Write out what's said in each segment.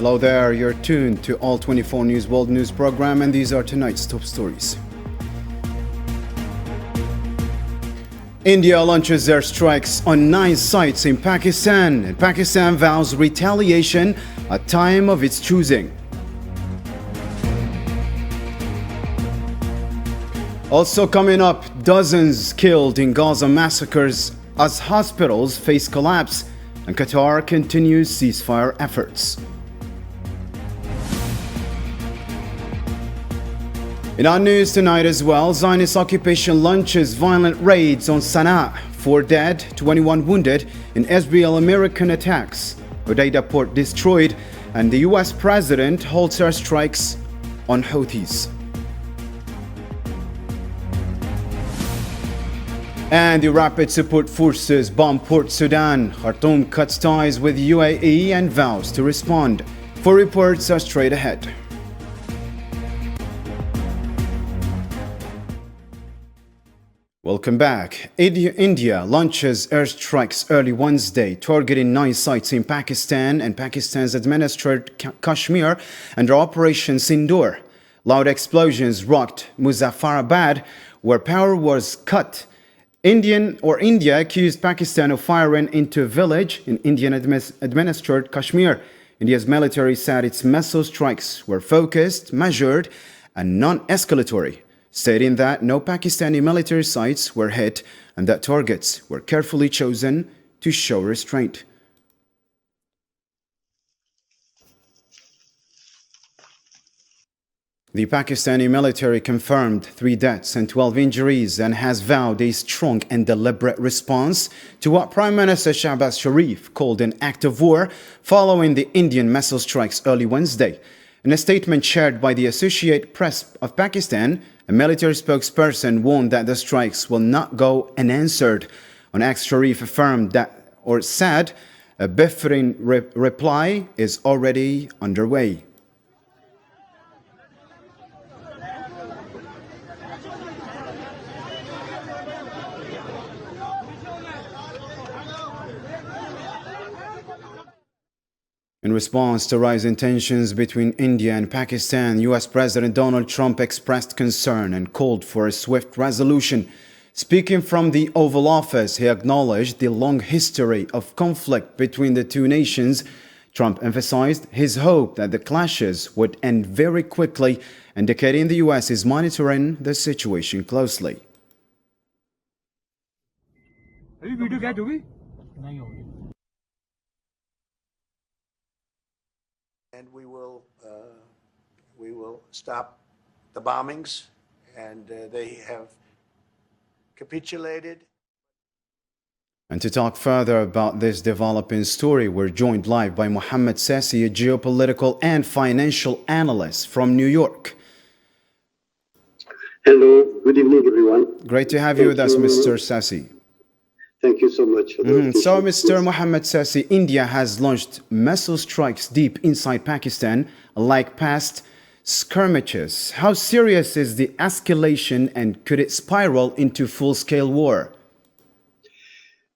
Hello there, you're tuned to All 24 News World News Program, and these are tonight's top stories. India launches airstrikes on 9 sites in Pakistan, and Pakistan vows retaliation at time of its choosing. Also coming up, dozens killed in Gaza massacres as hospitals face collapse, and Qatar continues ceasefire efforts. In our news tonight as well, Zionist occupation launches violent raids on Sana'a, 4 dead, 21 wounded in Israel-American attacks. Hodeida port destroyed, and the US president holds airstrikes on Houthis. And the Rapid Support Forces bomb Port Sudan. Khartoum cuts ties with UAE and vows to respond. 4 reports are straight ahead. Welcome back. India launches airstrikes early Wednesday, targeting 9 sites in Pakistan and Pakistan's administered Kashmir under Operation Sindoor. Loud explosions rocked Muzaffarabad, where power was cut. India accused Pakistan of firing into a village in Indian administered Kashmir. India's military said its missile strikes were focused, measured, and non-escalatory, stating that no Pakistani military sites were hit and that targets were carefully chosen to show restraint. The Pakistani military confirmed 3 deaths and 12 injuries and has vowed a strong and deliberate response to what Prime Minister Shahbaz Sharif called an act of war following the Indian missile strikes early Wednesday. In a statement shared by the Associated Press of Pakistan, a military spokesperson warned that the strikes will not go unanswered. On X, Sharif affirmed that, or said, a befitting reply is already underway. In response to rising tensions between India and Pakistan, US President Donald Trump expressed concern and called for a swift resolution. Speaking from the Oval Office, he acknowledged the long history of conflict between the two nations. Trump emphasized his hope that the clashes would end very quickly, indicating the US is monitoring the situation closely. And we will stop the bombings, and they have capitulated. And to talk further about this developing story, we're joined live by Mohammed Sassi, a geopolitical and financial analyst from New York. Hello, good evening, everyone. Great to have you with us, Mr. Sassi. Thank you so much. So, Mr. Mohammed Sassi, India has launched missile strikes deep inside Pakistan, like past skirmishes. How serious is the escalation, and could it spiral into full-scale war?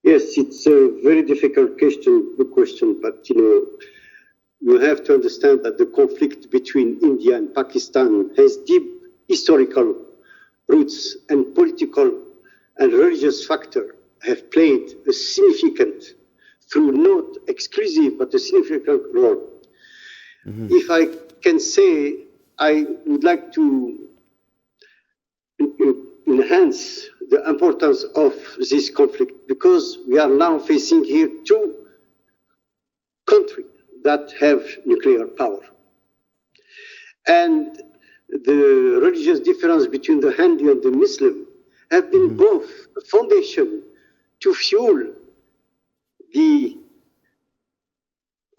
Yes, it's a very difficult question, but you have to understand that the conflict between India and Pakistan has deep historical roots, and political and religious factors have played a significant, through not exclusive, but a significant role. If I can say, I would like to enhance the importance of this conflict, because we are now facing here 2 countries that have nuclear power. And the religious difference between the Hindu and the Muslim have been both a foundation to fuel the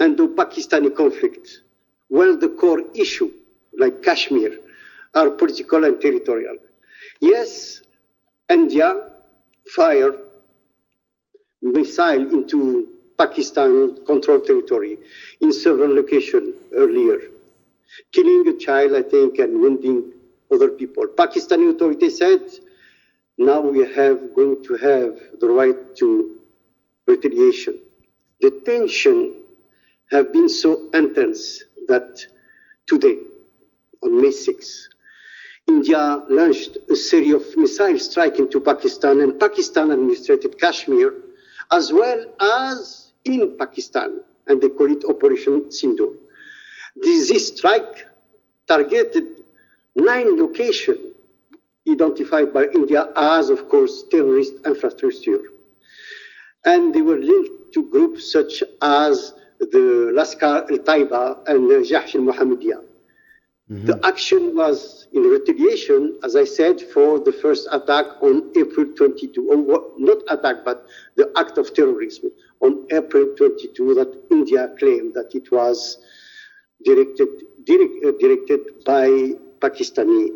Indo-Pakistani conflict, while the core issue, like Kashmir, are political and territorial. Yes, India fired missile into Pakistan-controlled territory in several locations earlier, killing a child, I think, and wounding other people. Pakistani authorities said, now we have going to have the right to retaliation. The tension have been so intense that today, on May 6th, India launched a series of missile strikes into Pakistan, and Pakistan administered Kashmir, as well as in Pakistan, and they call it Operation Sindoor. This strike targeted 9 locations identified by India as, of course, terrorist infrastructure. And they were linked to groups such as the Laskar al-Taiba and the Jaish al-Mohammediyah. The action was in retaliation, as I said, for the first attack on April 22, or not attack, but the act of terrorism on April 22 that India claimed that it was directed by Pakistani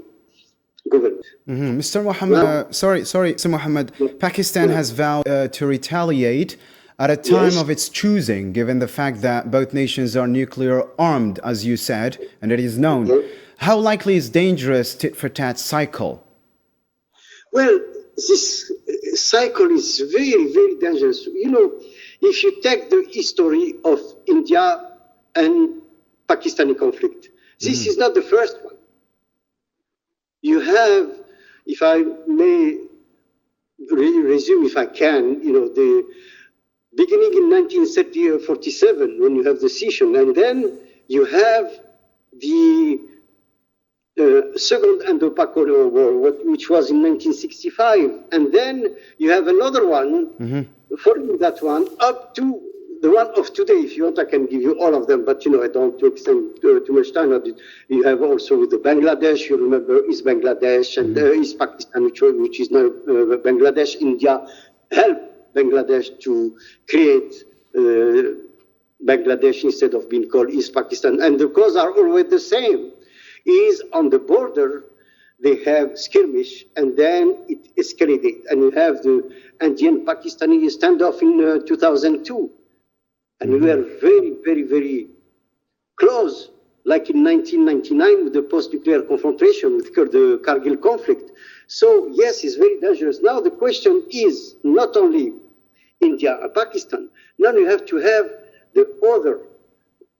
government. Mr. Mohammed, sorry, Mr. Mohammed, Pakistan has vowed to retaliate at a time of its choosing, given the fact that both nations are nuclear armed, as you said, and it is known. How likely is dangerous tit-for-tat cycle? Well, this cycle is very, very dangerous. You know, if you take the history of India and Pakistani conflict, this is not the first one. You have, if I may resume, if I can, you know, the beginning in 1947, when you have the session, and then you have the Second Indo-Pak War, which was in 1965, and then you have another one, following that one, up to the one of today. If you want, I can give you all of them, but, you know, I don't extend too much time. You have also the Bangladesh, you remember East Bangladesh, and East Pakistan, which is now Bangladesh. India helped Bangladesh to create Bangladesh instead of being called East Pakistan. And the cause are always the same. Is on the border, they have skirmish, and then it escalated. And you have the Indian-Pakistani standoff in 2002. And we were very, very, very close, like in 1999 with the post-nuclear confrontation with the Kargil conflict. So, yes, it's very dangerous. Now the question is not only India and Pakistan. Now you have to have the other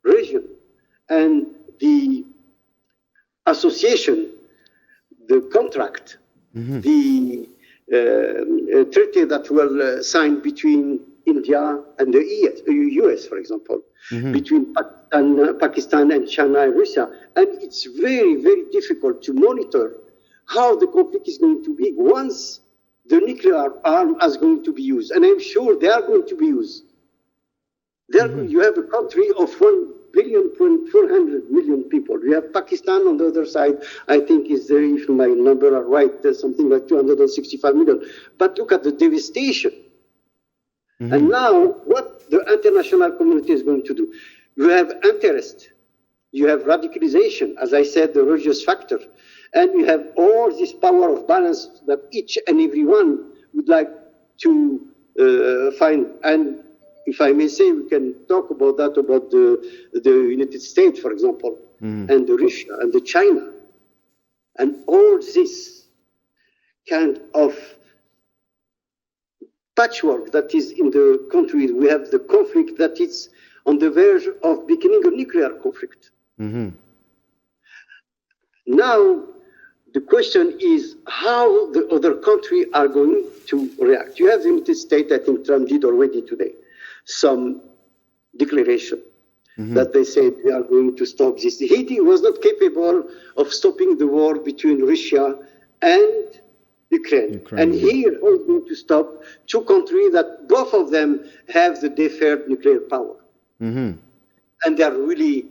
region and the association, the contract, the treaty that will sign between India and the US, for example, between Pakistan and China and Russia. And it's very, very difficult to monitor how the conflict is going to be once the nuclear arm is going to be used. And I'm sure they are going to be used. You have a country of 1,400,000,000 people. You have Pakistan on the other side, I think is there, if my number are right, there's something like 265 million. But look at the devastation. And now, what the international community is going to do? You have interest, you have radicalization, as I said, the religious factor, and you have all this power of balance that each and every one would like to find. And if I may say, we can talk about that, about the United States, for example, and the Russia and the China. And all this kind of patchwork that is in the country. We have the conflict that is on the verge of becoming a nuclear conflict. Now, the question is how the other countries are going to react. You have the United States, I think Trump did already today, some declaration that they said they are going to stop this. He was not capable of stopping the war between Russia and Ukraine. And here was going to stop two countries that both of them have the deferred nuclear power. And they are really,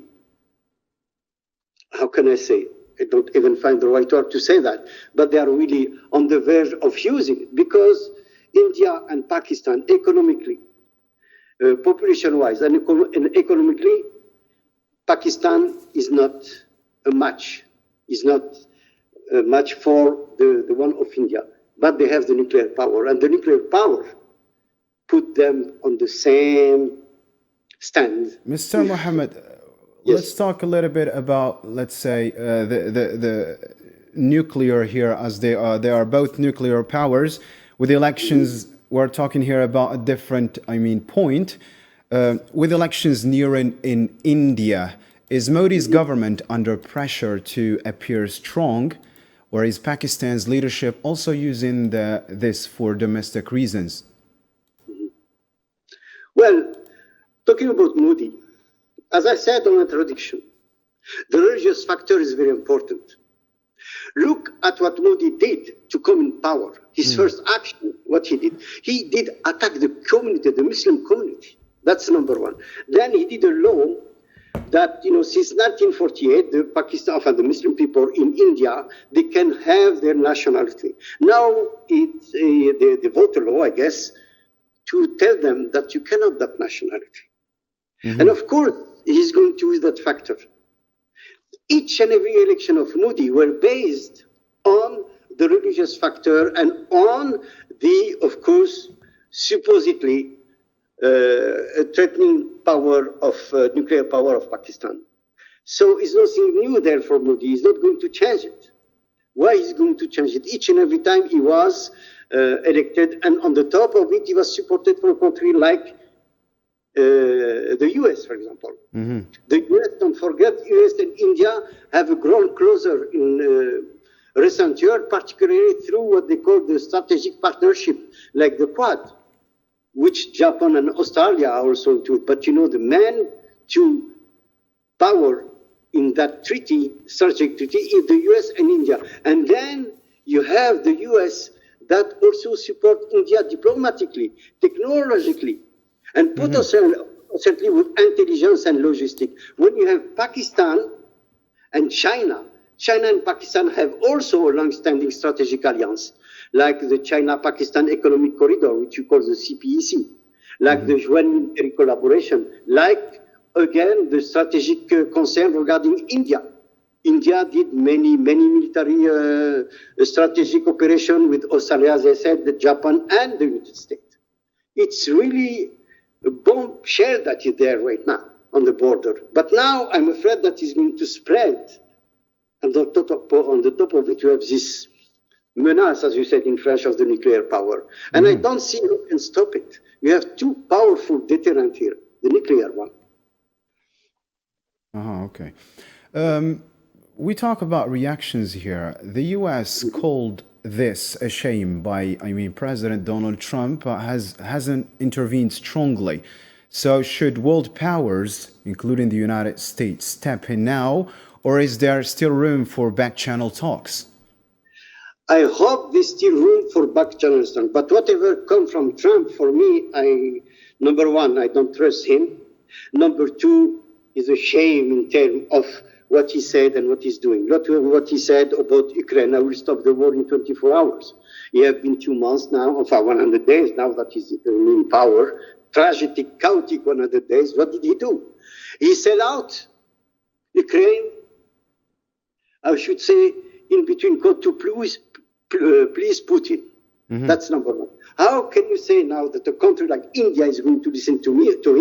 how can I say, I don't even find the right word to say that, but they are really on the verge of using it because India and Pakistan economically, population-wise and economically, Pakistan is not a match, for the one of India, but they have the nuclear power, and the nuclear power put them on the same stand. Mr. Mohammed, let's talk a little bit about, let's say, the nuclear here, as they are both nuclear powers. With the elections, we're talking here about a different, point. With elections nearing in India, Is Modi's government under pressure to appear strong, or is Pakistan's leadership also using this for domestic reasons? Well, talking about Modi, as I said on introduction, the religious factor is very important. Look at what Modi did to come in power. His first action, what he did attack the community, the Muslim community. That's number one. Then he did a law that, since 1948, the Muslim people in India, they can have their nationality. Now they vote a law, I guess, to tell them that you cannot have that nationality. And of course, he's going to use that factor. Each and every election of Modi were based on the religious factor and on the, of course, supposedly threatening power of nuclear power of Pakistan. So it's nothing new there for Modi. He's not going to change it. Why is he going to change it? Each and every time he was elected, and on the top of it, he was supported for a country like the US, for example. The US, don't forget, US and India have grown closer in recent years, particularly through what they call the strategic partnership, like the Quad, which Japan and Australia are also into it. But the man to power in that treaty, strategic treaty, is the US and India. And then you have the US that also support India diplomatically, technologically, and potentially with intelligence and logistics. When you have Pakistan and China and Pakistan have also a long-standing strategic alliance, like the China-Pakistan Economic Corridor, which you call the CPEC, like the joint military collaboration, like, again, the strategic concern regarding India. India did many military strategic operations with Australia, as I said, the Japan and the United States. It's really a bombshell that is there right now on the border. But now I'm afraid that it's going to spread. And on the top of it, you have this menace, as you said in French, of the nuclear power. And I don't see who can stop it. You have two powerful deterrents here, the nuclear one. Okay. We talk about reactions here. The U.S. called this a shame by, President Donald Trump hasn't intervened strongly. So should world powers, including the United States, step in now, or is there still room for back-channel talks? I hope there's still room for back-channel talks. But whatever comes from Trump, for me, number one, I don't trust him. Number two, is a shame in terms of what he said and what he's doing. Not what he said about Ukraine. I will stop the war in 24 hours. It has been 2 months now, or 100 days now that he's in power. Tragic, chaotic 100 days. What did he do? He sell out Ukraine, I should say, in between quote, to please Putin. That's number one. How can you say now that a country like India is going to listen to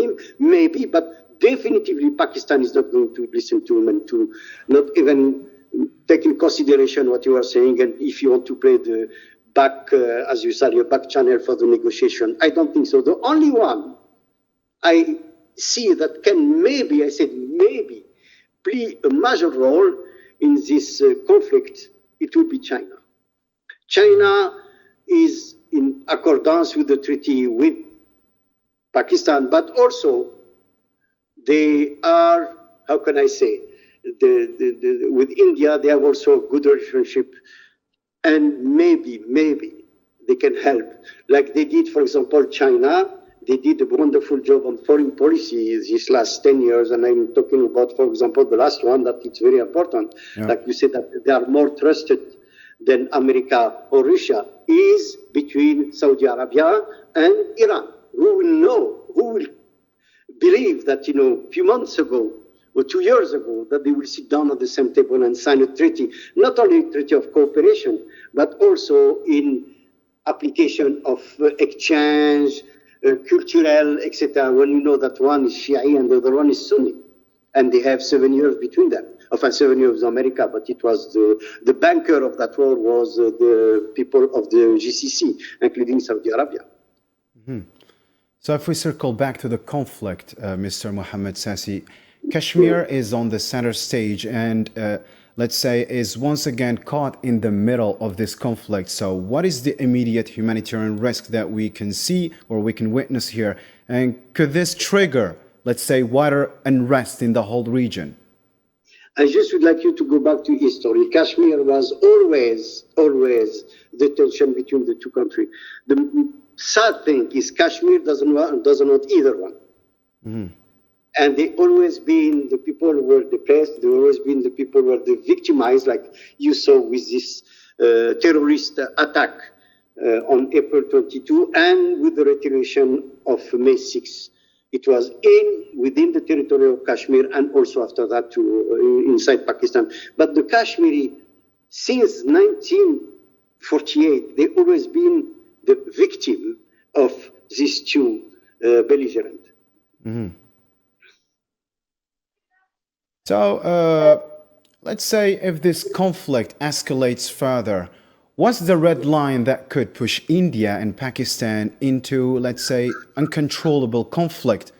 him? Maybe, but definitively Pakistan is not going to listen to him and to not even take in consideration what you are saying. And if you want to play the back, as you said, your back channel for the negotiation, I don't think so. The only one I see that can maybe, I said maybe, play a major role in this conflict, it will be China. China is in accordance with the treaty with Pakistan, but also they are, how can I say, with India, they have also a good relationship, and maybe they can help. Like they did, for example, China, they did a wonderful job on foreign policy these last 10 years, and I'm talking about, for example, the last one, that it's very important. Yeah. Like you said, that they are more trusted than America or Russia, is between Saudi Arabia and Iran. Who will know, who will believe that, a few months ago or 2 years ago, that they will sit down at the same table and sign a treaty, not only a treaty of cooperation, but also in application of exchange, cultural, etc. When you know that one is Shia and the other one is Sunni, and they have 7 years between them. 7 years America, but it was the banker of that war was the people of the GCC, including Saudi Arabia. So if we circle back to the conflict, Mr. Mohammed Sassi, Kashmir is on the center stage and let's say is once again caught in the middle of this conflict. So what is the immediate humanitarian risk that we can see or we can witness here? And could this trigger, let's say, wider unrest in the whole region? I just would like you to go back to history. Kashmir was always the tension between the two countries. The sad thing is Kashmir doesn't want either one. Mm-hmm. And they always been the people who were depressed. They always been the people who were the victimized, like you saw with this terrorist attack on April 22 and with the retaliation of May 6. It was within the territory of Kashmir and also after that inside Pakistan. But the Kashmiri, since 1948, they've always been the victim of these two belligerents. Mm-hmm. So, let's say if this conflict escalates further, what's the red line that could push India and Pakistan into, let's say, uncontrollable conflict?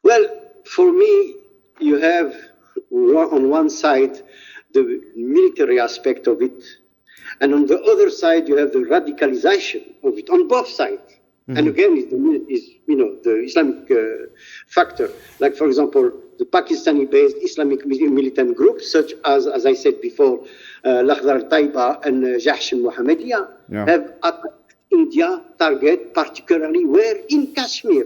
Well, for me, you have on one side the military aspect of it, and on the other side you have the radicalization of it on both sides. Mm-hmm. And again, the Islamic factor. Like, for example, the Pakistani-based Islamic militant groups, such as I said before, Lakhdar al-Taiba and Jahsh al-Muhammadiyya, have attacked India target, particularly where in Kashmir.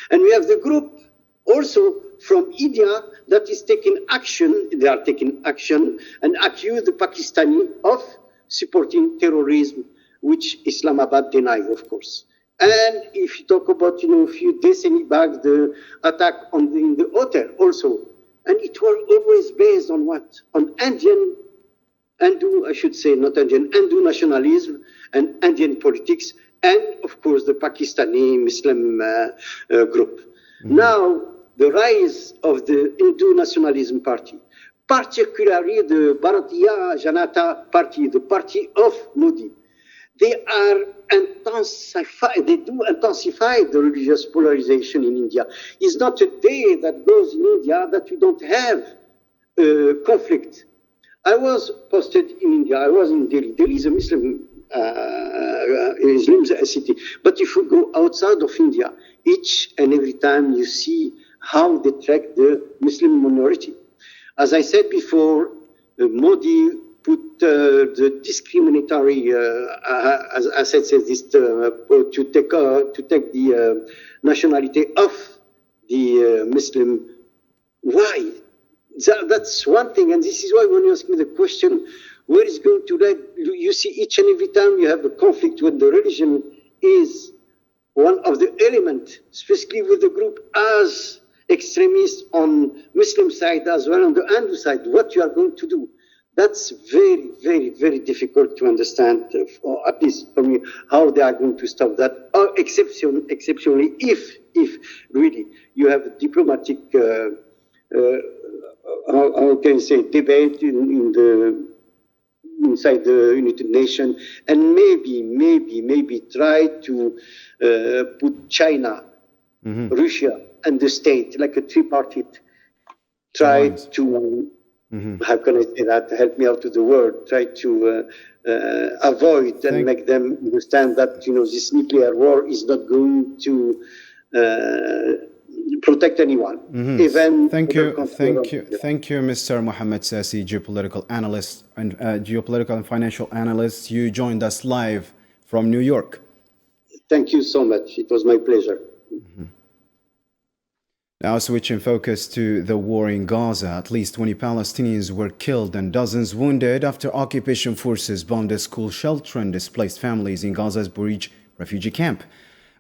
And we have the group also from India that is taking action. They are taking action and accuse the Pakistani of supporting terrorism, which Islamabad denies, of course. And if you talk about, a few decennies back, the attack in the hotel also, and it was always based on what? On Hindu nationalism and Indian politics, and of course the Pakistani Muslim group. Mm-hmm. Now, the rise of the Hindu nationalism party, particularly the Bharatiya Janata Party, the party of Modi, they do intensify the religious polarization in India. It's not a day that goes in India that we don't have conflict. I was posted in India. I was in Delhi. Delhi is a Muslim city. But if you go outside of India, each and every time you see how they track the Muslim minority. As I said before, Modi put the discriminatory, as I said this, to take the nationality of the Muslim. Why? That's one thing, and this is why when you ask me the question, where is going to lead? You see, each and every time you have a conflict when the religion is one of the elements, especially with the group as extremists on Muslim side as well on the Hindu side, what you are going to do. That's very, very, very difficult to understand, or at least for me, how they are going to stop that. Or exceptionally, if really you have a diplomatic, how can you say, debate inside the United Nations, and maybe try to put China, mm-hmm. Russia, and the state like a tripartite. Try to. Mm-hmm. How can I say that? Help me out with the word. Try to avoid and make them understand that this nuclear war is not going to protect anyone. Mm-hmm. Even thank you, Mr. Mohammed Sasi, geopolitical analyst and geopolitical and financial analyst. You joined us live from New York. Thank you so much. It was my pleasure. Mm-hmm. Now switching focus to the war in Gaza, at least 20 Palestinians were killed and dozens wounded after occupation forces bombed a school shelter and displaced families in Gaza's Bureij refugee camp.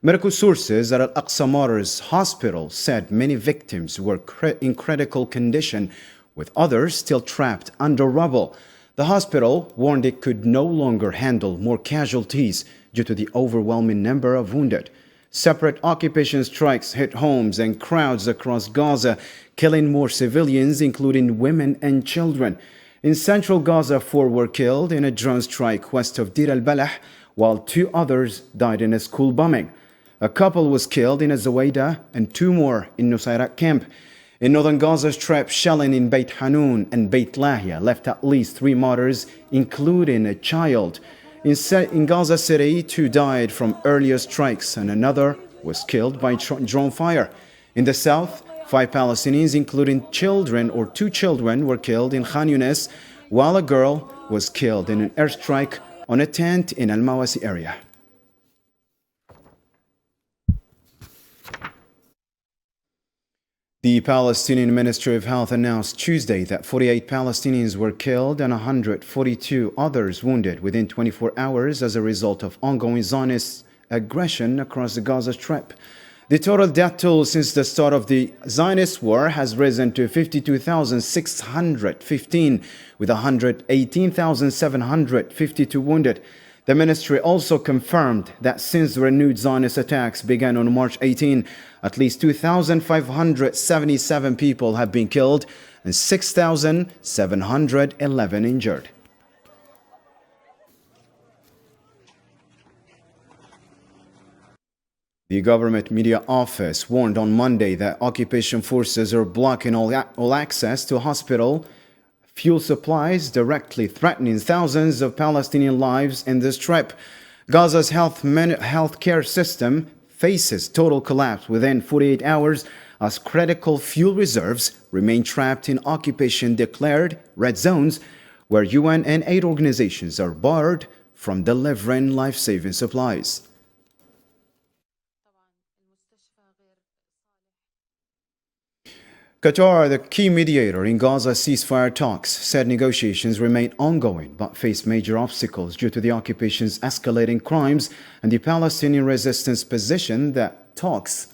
Medical sources at Al-Aqsa Martyrs Hospital said many victims were in critical condition, with others still trapped under rubble. The hospital warned it could no longer handle more casualties due to the overwhelming number of wounded. Separate occupation strikes hit homes and crowds across Gaza, killing more civilians, including women and children. In central Gaza, 4 were killed in a drone strike west of Deir al-Balah, while 2 others died in a school bombing. A couple was killed in Zawaida and 2 more in Nusayrat camp. In northern Gaza Strip, shelling in Beit Hanun and Beit Lahia left at least 3 martyrs, including a child. In Gaza City, 2 died from earlier strikes and another was killed by drone fire. In the south, 5 Palestinians, including children or 2 children, were killed in Khan Yunis, while a girl was killed in an airstrike on a tent in Al Mawasi area. The Palestinian Ministry of Health announced Tuesday that 48 Palestinians were killed and 142 others wounded within 24 hours as a result of ongoing Zionist aggression across the Gaza Strip. The total death toll since the start of the Zionist war has risen to 52,615, with 118,752 wounded. The ministry also confirmed that since the renewed Zionist attacks began on March 18, at least 2,577 people have been killed and 6,711 injured. The government media office warned on Monday that occupation forces are blocking all access to hospital fuel supplies, directly threatening thousands of Palestinian lives in the Strip. Gaza's healthcare system faces total collapse within 48 hours as critical fuel reserves remain trapped in occupation-declared red zones where UN and aid organizations are barred from delivering life-saving supplies. Qatar, the key mediator in Gaza ceasefire talks, said negotiations remain ongoing but face major obstacles due to the occupation's escalating crimes and the Palestinian resistance position that talks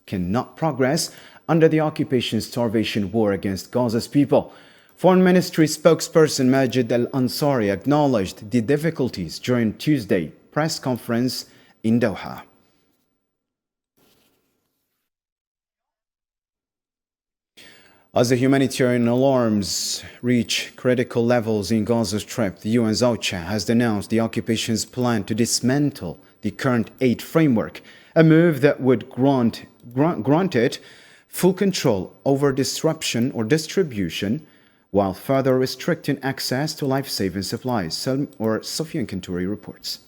cannot progress under the occupation's starvation war against Gaza's people. Foreign Ministry spokesperson Majid al-Ansari acknowledged the difficulties during Tuesday's press conference in Doha. As the humanitarian alarms reach critical levels in Gaza Strip, the UN's OCHA has denounced the occupation's plan to dismantle the current aid framework, a move that would grant it full control over disruption or distribution, while further restricting access to life-saving supplies, Sofian Kanturi reports.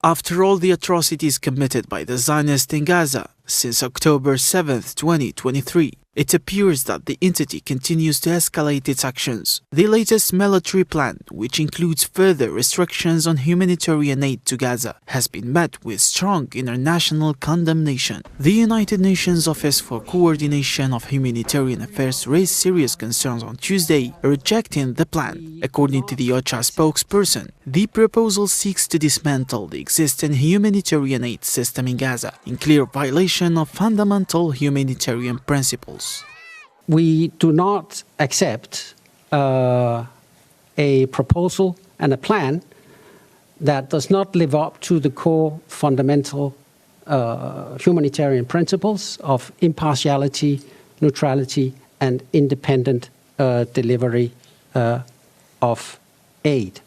After all the atrocities committed by the Zionists in Gaza since October 7, 2023, it appears that the entity continues to escalate its actions. The latest military plan, which includes further restrictions on humanitarian aid to Gaza, has been met with strong international condemnation. The United Nations Office for Coordination of Humanitarian Affairs raised serious concerns on Tuesday, rejecting the plan. According to the OCHA spokesperson, the proposal seeks to dismantle the existing humanitarian aid system in Gaza, in clear violation of fundamental humanitarian principles. We do not accept a proposal and a plan that does not live up to the core fundamental humanitarian principles of impartiality, neutrality, and independent delivery of aid.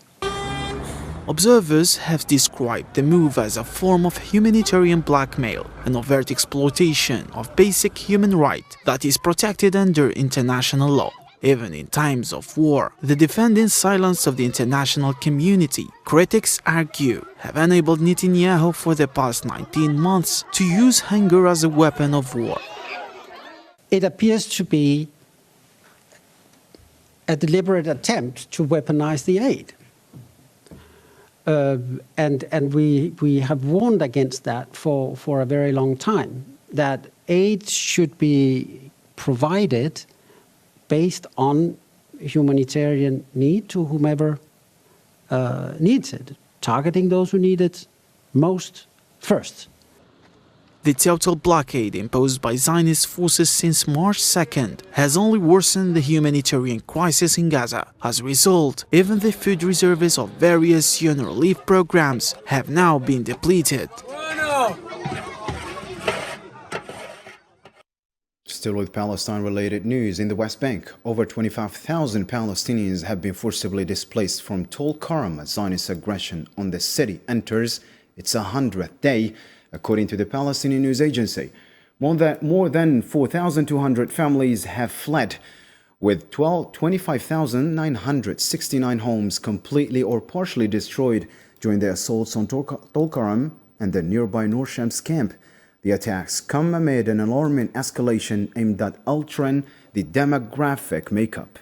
Observers have described the move as a form of humanitarian blackmail, an overt exploitation of basic human rights that is protected under international law. Even in times of war, the defending silence of the international community, critics argue, have enabled Netanyahu for the past 19 months to use hunger as a weapon of war. It appears to be a deliberate attempt to weaponize the aid. And we have warned against that for a very long time, that aid should be provided based on humanitarian need to whomever needs it, targeting those who need it most first. The total blockade imposed by Zionist forces since March 2nd has only worsened the humanitarian crisis in Gaza. As a result, even the food reserves of various UN relief programs have now been depleted. Still with Palestine-related news, in the West Bank, over 25,000 Palestinians have been forcibly displaced from Tul Karam as Zionist aggression on the city enters its 100th day, according to the Palestinian news agency. More than 4,200 families have fled, with 25,969 homes completely or partially destroyed during the assaults on Tulkarm and the nearby Nur Shams camp. The attacks come amid an alarming escalation aimed at altering the demographic makeup.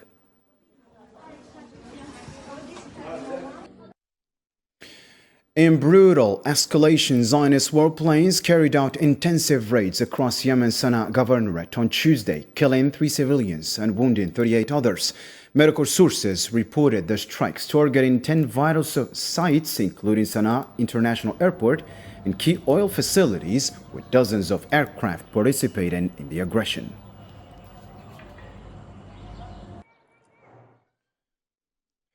In brutal escalation, Zionist warplanes carried out intensive raids across Yemen's Sana'a governorate on Tuesday, killing 3 civilians and wounding 38 others. Medical sources reported the strikes targeting 10 vital sites, including Sana'a International Airport and key oil facilities, with dozens of aircraft participating in the aggression.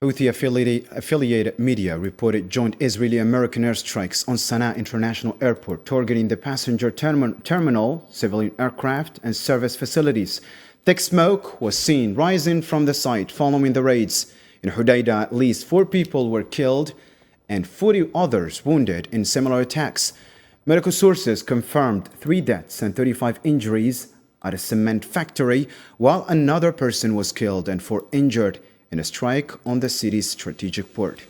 Houthi-affiliated media reported joint Israeli-American airstrikes on Sana'a International Airport, targeting the passenger terminal, civilian aircraft, and service facilities. Thick smoke was seen rising from the site following the raids. In Hudaydah, at least 4 people were killed and 40 others wounded in similar attacks. Medical sources confirmed 3 deaths and 35 injuries at a cement factory, while another person was killed and 4 injured in a strike on the city's strategic port.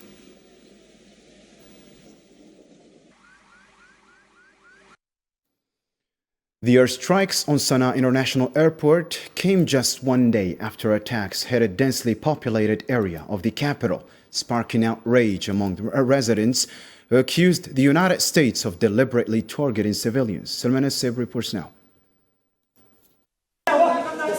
The airstrikes on Sana'a International Airport came just 1 day after attacks hit a densely populated area of the capital, sparking outrage among residents who accused the United States of deliberately targeting civilians. Salman Assib reports now.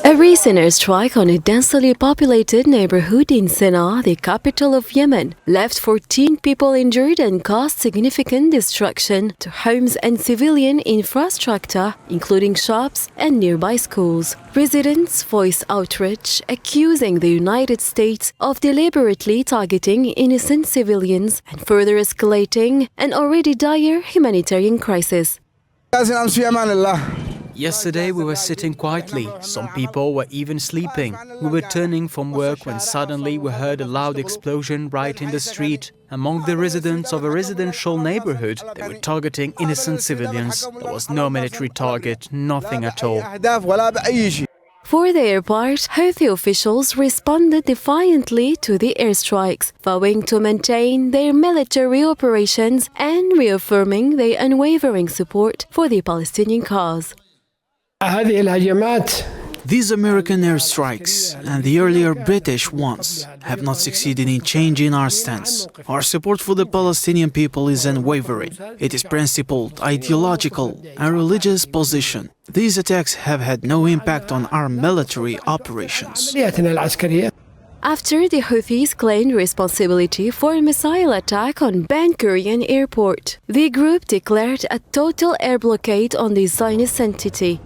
A recent airstrike on a densely populated neighborhood in Sana'a, the capital of Yemen, left 14 people injured and caused significant destruction to homes and civilian infrastructure, including shops and nearby schools. Residents voiced outrage, accusing the United States of deliberately targeting innocent civilians and further escalating an already dire humanitarian crisis. Yesterday we were sitting quietly. Some people were even sleeping. We were turning from work when suddenly we heard a loud explosion right in the street. Among the residents of a residential neighborhood, they were targeting innocent civilians. There was no military target, nothing at all. For their part, Houthi officials responded defiantly to the airstrikes, vowing to maintain their military operations and reaffirming their unwavering support for the Palestinian cause. These American airstrikes and the earlier British ones have not succeeded in changing our stance. Our support for the Palestinian people is unwavering. It is principled, ideological, and religious position. These attacks have had no impact on our military operations. After the Houthis claimed responsibility for a missile attack on Ben Gurion Airport, the group declared a total air blockade on the Zionist entity.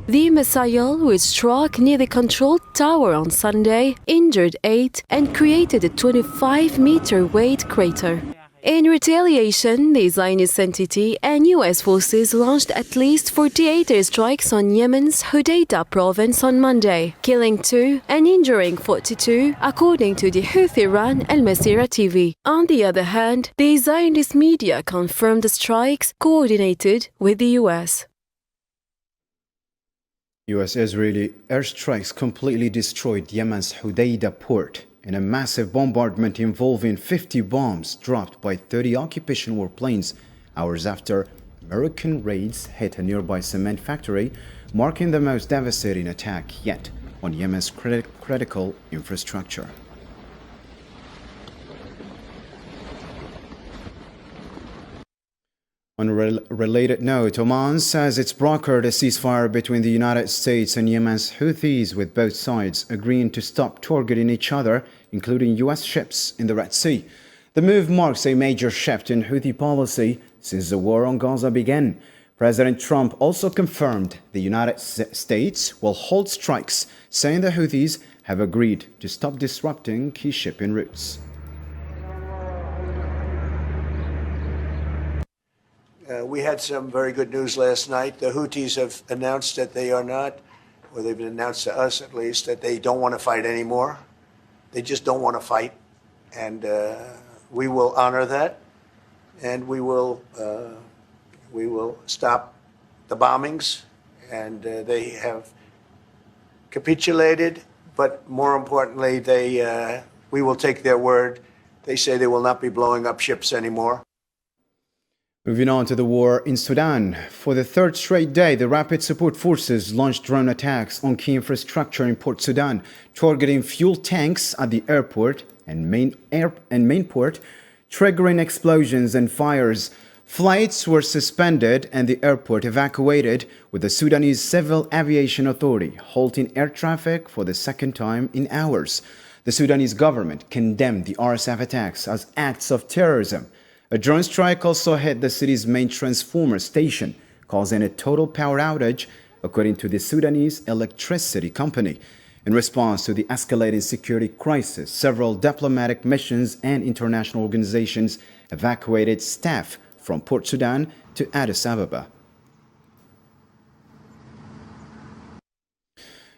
The missile, which struck near the control tower on Sunday, injured 8 and created a 25-meter wide crater. In retaliation, the Zionist entity and U.S. forces launched at least 48 airstrikes on Yemen's Hudaydah province on Monday, killing 2 and injuring 42, according to the Houthi-run Al Masirah TV. On the other hand, the Zionist media confirmed the strikes coordinated with the U.S. U.S.-Israeli airstrikes completely destroyed Yemen's Hudaydah port in a massive bombardment involving 50 bombs dropped by 30 occupation warplanes hours after American raids hit a nearby cement factory, marking the most devastating attack yet on Yemen's critical infrastructure. On a related note, Oman says it's brokered a ceasefire between the United States and Yemen's Houthis, with both sides agreeing to stop targeting each other, including U.S. ships in the Red Sea. The move marks a major shift in Houthi policy since the war on Gaza began. President Trump also confirmed the United States will hold strikes, saying the Houthis have agreed to stop disrupting key shipping routes. We had some very good news last night. The Houthis have announced that they are not, or they've announced to us at least, that they don't want to fight anymore. They just don't want to fight. And we will honor that. and we will stop the bombings, and they have capitulated, but more importantly, we will take their word. They say they will not be blowing up ships anymore. Moving on to the war in Sudan. For the third straight day, the Rapid Support Forces launched drone attacks on key infrastructure in Port Sudan, targeting fuel tanks at the airport and main port, triggering explosions and fires. Flights were suspended and the airport evacuated, with the Sudanese Civil Aviation Authority halting air traffic for the second time in hours. The Sudanese government condemned the RSF attacks as acts of terrorism. A drone strike also hit the city's main transformer station, causing a total power outage, according to the Sudanese electricity company. In response to the escalating security crisis, several diplomatic missions and international organizations evacuated staff from Port Sudan to Addis Ababa.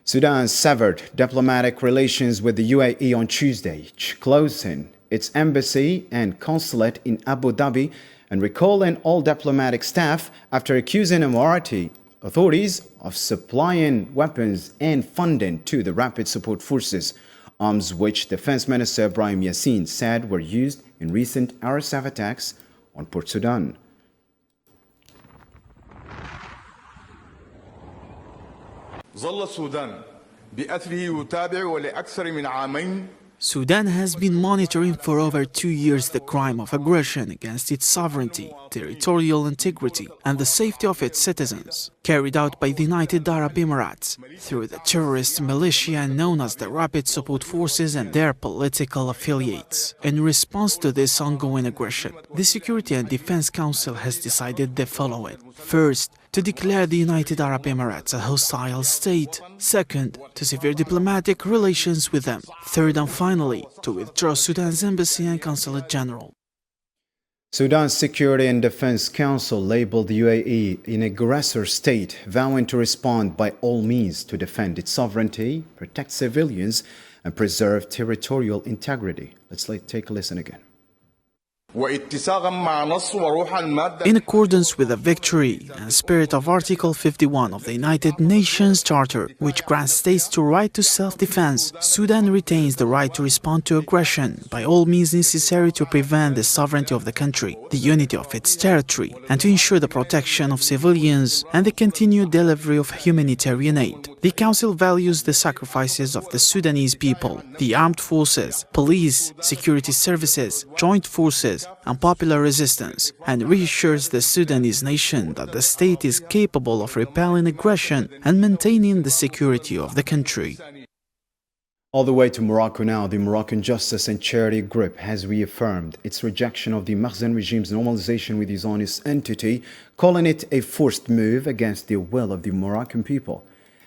Sudan severed diplomatic relations with the UAE on Tuesday, closing its embassy and consulate in Abu Dhabi and recalling all diplomatic staff after accusing Emirati authorities of supplying weapons and funding to the Rapid Support Forces, arms which Defense Minister Ibrahim Yassin said were used in recent RSF attacks on Port Sudan. ظل السودان بأثره يتابع ولأكثر من عامين. Sudan has been monitoring for over 2 years the crime of aggression against its sovereignty, territorial integrity, and the safety of its citizens, carried out by the United Arab Emirates through the terrorist militia known as the Rapid Support Forces and their political affiliates. In response to this ongoing aggression, the Security and Defense Council has decided the following. First, to declare the United Arab Emirates a hostile state. Second, to sever diplomatic relations with them. Third and finally, to withdraw Sudan's embassy and consulate general. Sudan's Security and Defense Council labeled the UAE an aggressor state, vowing to respond by all means to defend its sovereignty, protect civilians, and preserve territorial integrity. Let's take a listen again. In accordance with the victory and spirit of Article 51 of the United Nations Charter, which grants states the right to self-defense, Sudan retains the right to respond to aggression by all means necessary to prevent the sovereignty of the country, the unity of its territory, and to ensure the protection of civilians and the continued delivery of humanitarian aid. The Council values the sacrifices of the Sudanese people, the armed forces, police, security services, joint forces, and popular resistance, and reassures the Sudanese nation that the state is capable of repelling aggression and maintaining the security of the country. All the way to Morocco now, the Moroccan Justice and Charity Group has reaffirmed its rejection of the Makhzen regime's normalization with the Zionist entity, calling it a forced move against the will of the Moroccan people.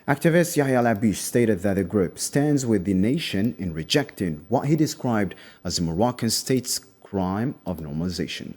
Activist Yahya Labish stated that the group stands with the nation in rejecting what he described as the Moroccan state's crime of normalization.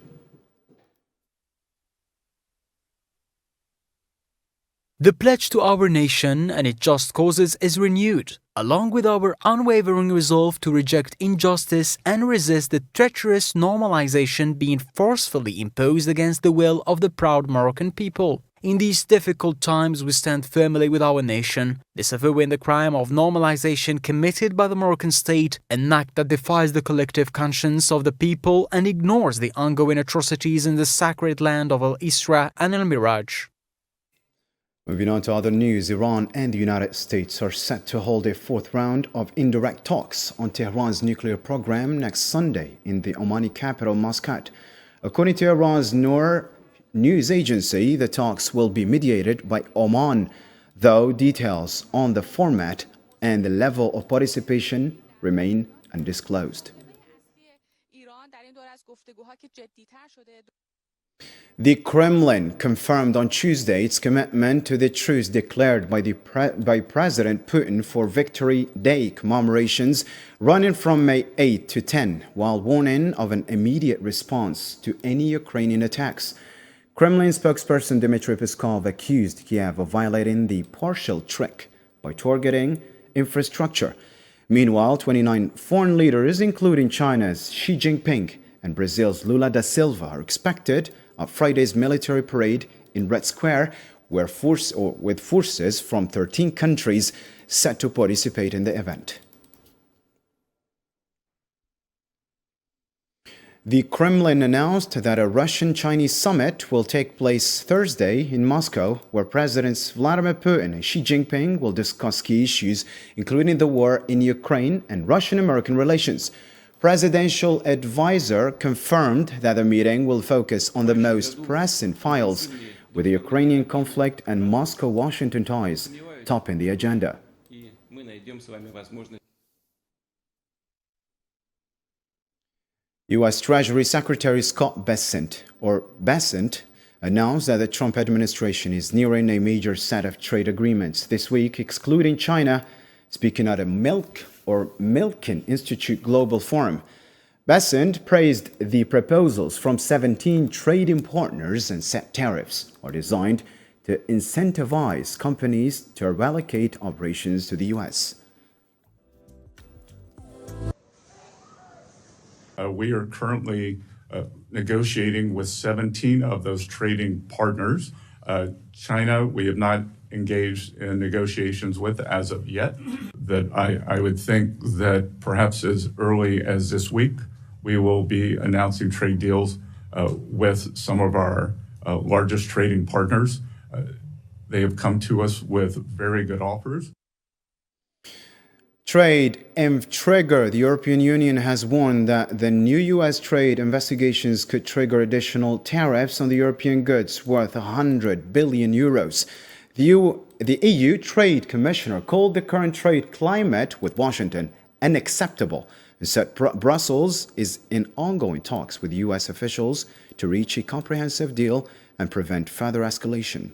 The pledge to our nation and its just causes is renewed, along with our unwavering resolve to reject injustice and resist the treacherous normalization being forcefully imposed against the will of the proud Moroccan people. In these difficult times, we stand firmly with our nation, disavowing the crime of normalization committed by the Moroccan state, an act that defies the collective conscience of the people and ignores the ongoing atrocities in the sacred land of Al-Isra and Al-Miraj. Moving on to other news, Iran and the United States are set to hold a fourth round of indirect talks on Tehran's nuclear program next Sunday in the Omani capital, Muscat. According to Iran's Noor news agency, the talks will be mediated by Oman, though details on the format and the level of participation remain undisclosed. The Kremlin confirmed on Tuesday its commitment to the truce declared by President Putin for Victory Day commemorations running from May 8 to 10, while warning of an immediate response to any Ukrainian attacks. Kremlin spokesperson Dmitry Peskov accused Kiev of violating the partial trick by targeting infrastructure. Meanwhile, 29 foreign leaders, including China's Xi Jinping and Brazil's Lula da Silva are expected at Friday's military parade in Red Square, with forces from 13 countries set to participate in the event. The Kremlin announced that a Russian-Chinese summit will take place Thursday in Moscow, where Presidents Vladimir Putin and Xi Jinping will discuss key issues, including the war in Ukraine and Russian-American relations. Presidential advisor confirmed that the meeting will focus on the most pressing files, with the Ukrainian conflict and Moscow-Washington ties topping the agenda. U.S. Treasury Secretary Scott Bessent announced that the Trump administration is nearing a major set of trade agreements this week, excluding China, speaking at a Milken Institute Global Forum. Bessent praised the proposals from 17 trading partners and said tariffs are designed to incentivize companies to relocate operations to the U.S. We are currently negotiating with 17 of those trading partners. China, we have not engaged in negotiations with as of yet. That I would think that perhaps as early as this week, we will be announcing trade deals with some of our largest trading partners. They have come to us with very good offers. Trade trigger. The European Union has warned that the new U.S. trade investigations could trigger additional tariffs on the European goods worth 100 billion euros. The EU Trade Commissioner called the current trade climate with Washington unacceptable and said Brussels is in ongoing talks with U.S. officials to reach a comprehensive deal and prevent further escalation.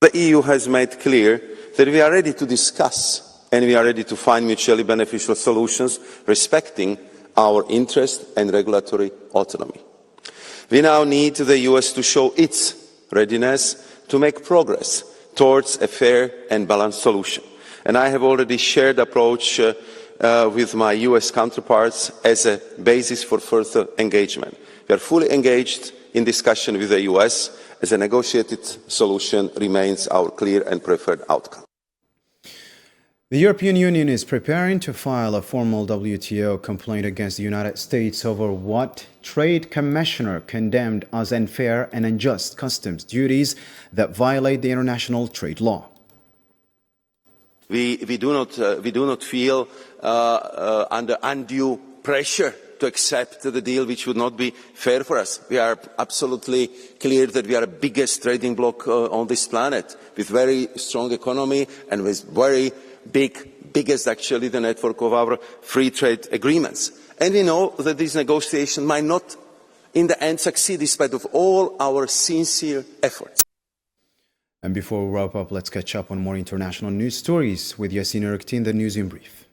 The EU has made clear that we are ready to discuss and we are ready to find mutually beneficial solutions respecting our interest and regulatory autonomy. We now need the US to show its readiness to make progress towards a fair and balanced solution. And I have already shared the approach with my US counterparts as a basis for further engagement. We are fully engaged in discussion with the US as a negotiated solution remains our clear and preferred outcome. The European Union is preparing to file a formal WTO complaint against the United States over what Trade Commissioner condemned as unfair and unjust customs duties that violate the international trade law. We do not feel under undue pressure to accept the deal which would not be fair for us. We are absolutely clear that we are the biggest trading bloc on this planet, with very strong economy and with very biggest actually the network of our free trade agreements. And we know that this negotiation might not in the end succeed despite of all our sincere efforts. And before we wrap up, let's catch up on more international news stories with Yassine Erekti in the News in Brief.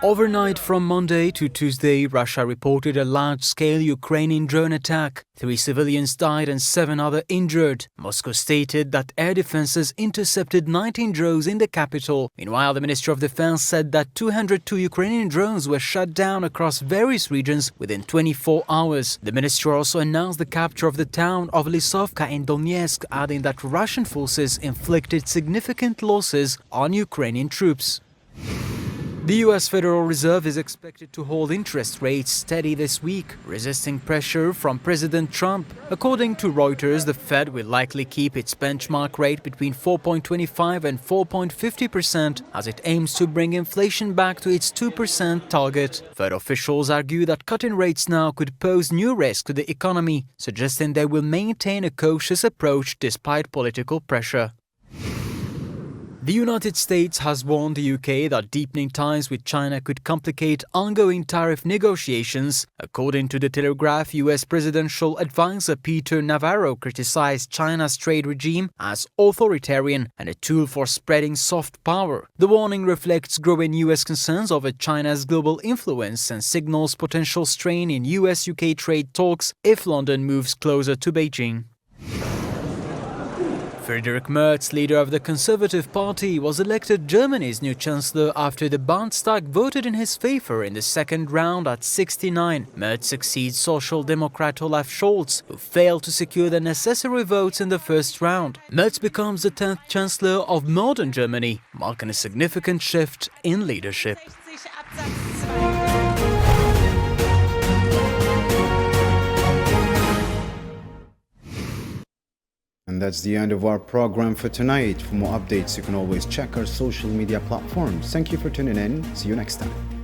Overnight from Monday to Tuesday, Russia reported a large-scale Ukrainian drone attack. 3 civilians died and 7 others injured. Moscow stated that air defenses intercepted 19 drones in the capital. Meanwhile, the Ministry of Defense said that 202 Ukrainian drones were shot down across various regions within 24 hours. The ministry also announced the capture of the town of Lisovka in Donetsk, adding that Russian forces inflicted significant losses on Ukrainian troops. The U.S. Federal Reserve is expected to hold interest rates steady this week, resisting pressure from President Trump. According to Reuters, the Fed will likely keep its benchmark rate between 4.25% and 4.50% as it aims to bring inflation back to its 2% target. Fed officials argue that cutting rates now could pose new risk to the economy, suggesting they will maintain a cautious approach despite political pressure. The United States has warned the UK that deepening ties with China could complicate ongoing tariff negotiations. According to The Telegraph, US Presidential Advisor Peter Navarro criticized China's trade regime as authoritarian and a tool for spreading soft power. The warning reflects growing US concerns over China's global influence and signals potential strain in US-UK trade talks if London moves closer to Beijing. Friedrich Merz, leader of the Conservative Party, was elected Germany's new chancellor after the Bundestag voted in his favor in the second round at 69. Merz succeeds Social Democrat Olaf Scholz, who failed to secure the necessary votes in the first round. Merz becomes the 10th chancellor of modern Germany, marking a significant shift in leadership. And that's the end of our program for tonight. For more updates, you can always check our social media platforms. Thank you for tuning in. See you next time.